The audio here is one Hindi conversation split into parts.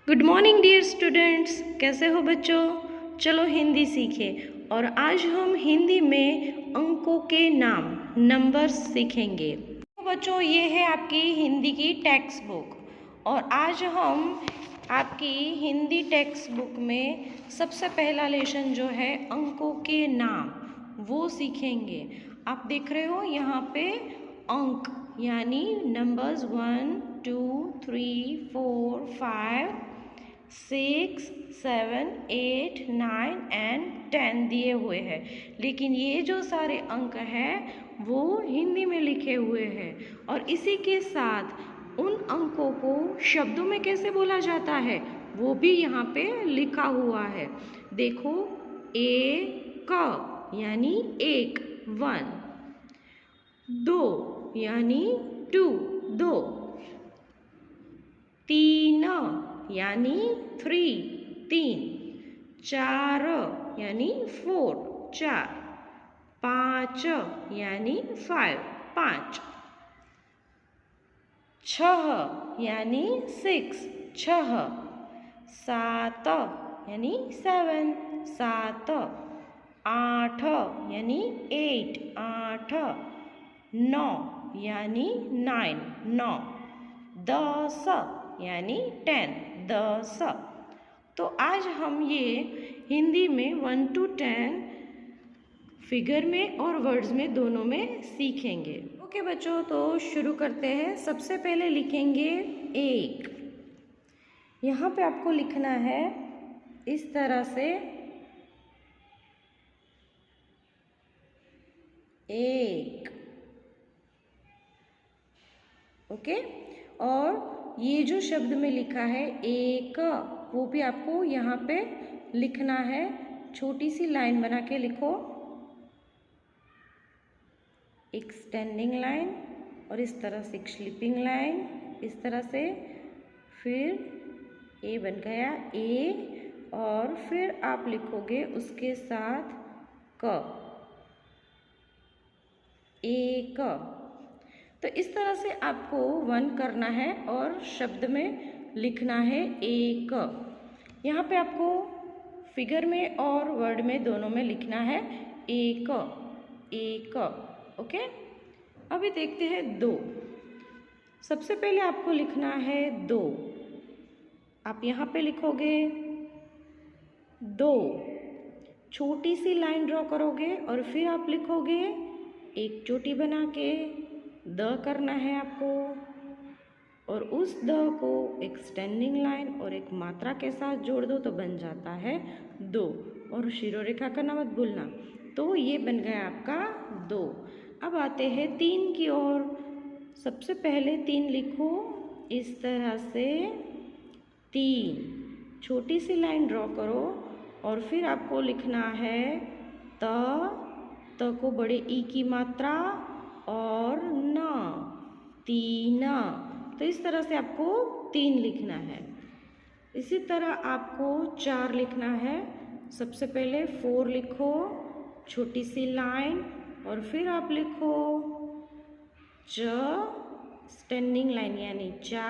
गुड मॉर्निंग डियर स्टूडेंट्स, कैसे हो बच्चों। चलो हिंदी सीखें। और आज हम हिंदी में अंकों के नाम नंबर्स सीखेंगे। तो बच्चों, ये है आपकी हिंदी की टेक्स्ट बुक। और आज हम आपकी हिंदी टेक्स्ट बुक में सबसे पहला लेसन जो है अंकों के नाम वो सीखेंगे। आप देख रहे हो यहाँ पे अंक यानी नंबर्स 1 2 3 4 5 6 7 8 9 एंड 10 दिए हुए हैं। लेकिन ये जो सारे अंक हैं वो हिंदी में लिखे हुए हैं। और इसी के साथ उन अंकों को शब्दों में कैसे बोला जाता है वो भी यहाँ पे लिखा हुआ है। देखो, एक यानी एक 1, 2 यानी 2 2, 3 यानी 3 3, 4 यानी 4 4, 5 यानी 5 5, 6 यानी 6 6, 7 यानी 7 7, 8 यानी 8 8, 9 यानी 9 9, 10 यानी 10 10। तो आज हम ये हिंदी में 1 to 10 फिगर में और वर्ड्स में दोनों में सीखेंगे। ओके बच्चों, तो शुरू करते हैं। सबसे पहले लिखेंगे एक। यहाँ पे आपको लिखना है इस तरह से एक। ओके, और ये जो शब्द में लिखा है एक, वो भी आपको यहाँ पे लिखना है। छोटी सी लाइन बना के लिखो, एक स्टैंडिंग लाइन और इस तरह से एक स्लीपिंग लाइन, इस तरह से। फिर ए बन गया ए, और फिर आप लिखोगे उसके साथ क, एक। तो इस तरह से आपको 1 करना है और शब्द में लिखना है एक। यहाँ पे आपको फिगर में और वर्ड में दोनों में लिखना है एक एक। ओके, अभी देखते हैं 2। सबसे पहले आपको लिखना है 2। आप यहाँ पे लिखोगे 2, छोटी सी लाइन ड्रॉ करोगे और फिर आप लिखोगे एक चोटी बना के द करना है आपको, और उस द को एक स्टैंडिंग लाइन और एक मात्रा के साथ जोड़ दो तो बन जाता है 2। और शिरोरेखा करना मत भूलना। तो ये बन गया आपका 2। अब आते हैं 3 की ओर। सबसे पहले 3 लिखो इस तरह से 3, छोटी सी लाइन ड्रॉ करो और फिर आपको लिखना है त को बड़े ई की मात्रा और न, 3। तो इस तरह से आपको 3 लिखना है। इसी तरह आपको 4 लिखना है। सबसे पहले 4 लिखो, छोटी सी लाइन, और फिर आप लिखो च, स्टैंडिंग लाइन यानी चा,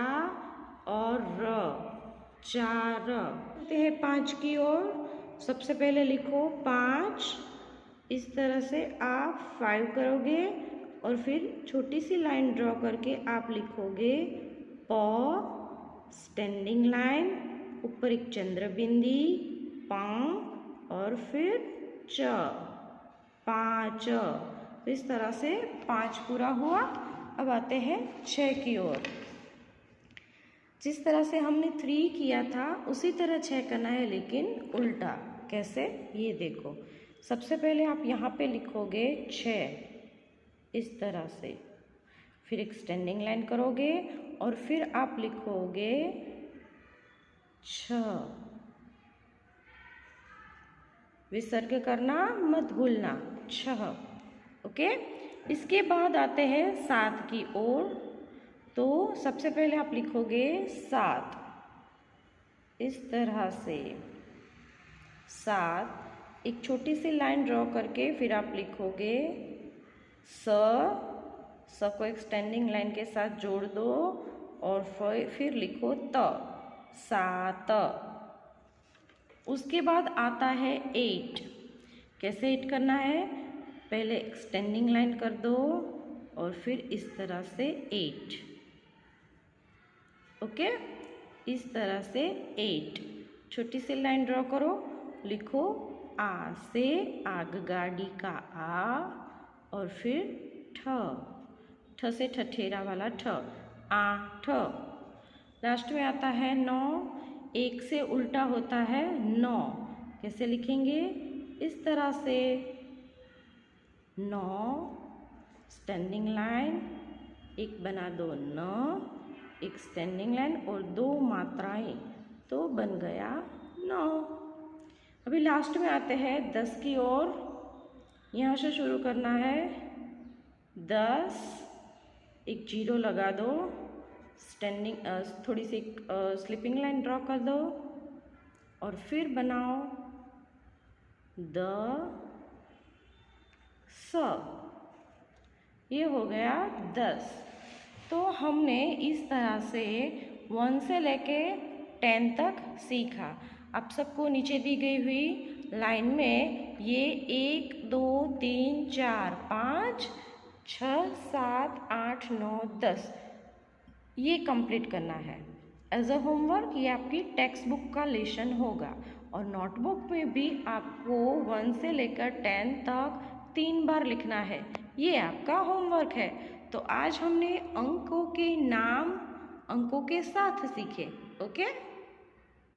और र, 4। आते हैं 5 की ओर। सबसे पहले लिखो 5, इस तरह से आप 5 करोगे और फिर छोटी सी लाइन ड्रॉ करके आप लिखोगे प, स्टैंडिंग लाइन, ऊपर एक चंद्र बिंदी, प, और फिर च, 5। तो इस तरह से 5 पूरा हुआ। अब आते हैं 6 की ओर। जिस तरह से हमने 3 किया था उसी तरह 6 करना है, लेकिन उल्टा। कैसे, ये देखो। सबसे पहले आप यहाँ पे लिखोगे 6 इस तरह से, फिर एक स्टैंडिंग लाइन करोगे और फिर आप लिखोगे 6। विसर्ग करना मत भूलना, 6। ओके, इसके बाद आते हैं 7 की ओर। तो सबसे पहले आप लिखोगे 7 इस तरह से 7, एक छोटी सी लाइन ड्रॉ करके फिर आप लिखोगे स को एक स्टैंडिंग लाइन के साथ जोड़ दो और फिर लिखो त, 7। उसके बाद आता है 8। कैसे 8 करना है? पहले एक्सटेंडिंग लाइन कर दो और फिर इस तरह से 8। ओके, इस तरह से 8। छोटी सी लाइन ड्रॉ करो, लिखो आ से आगगाड़ी का आ और फिर ठ से ठठेरा वाला ठ, 8। लास्ट में आता है 9। 1 से उल्टा होता है 9। कैसे लिखेंगे? इस तरह से 9, स्टैंडिंग लाइन, एक बना दो 9, एक स्टैंडिंग लाइन और 2 मात्राएं, तो बन गया 9। अभी लास्ट में आते हैं 10 की ओर। यहाँ से शुरू करना है 10, एक जीरो लगा दो, स्टैंडिंग थोड़ी सी स्लिपिंग लाइन ड्रॉ कर दो और फिर बनाओ द स। ये हो गया 10। तो हमने इस तरह से 1 से लेके 10 तक सीखा। आप सबको नीचे दी गई हुई लाइन में ये 1 2 3 4 5 6 7 8 9 10 ये कंप्लीट करना है एज अ होमवर्क। ये आपकी टेक्स्ट बुक का लेसन होगा और नोटबुक में भी आपको 1 से लेकर 10 तक 3 बार लिखना है। ये आपका होमवर्क है। तो आज हमने अंकों के नाम अंकों के साथ सीखे। ओके।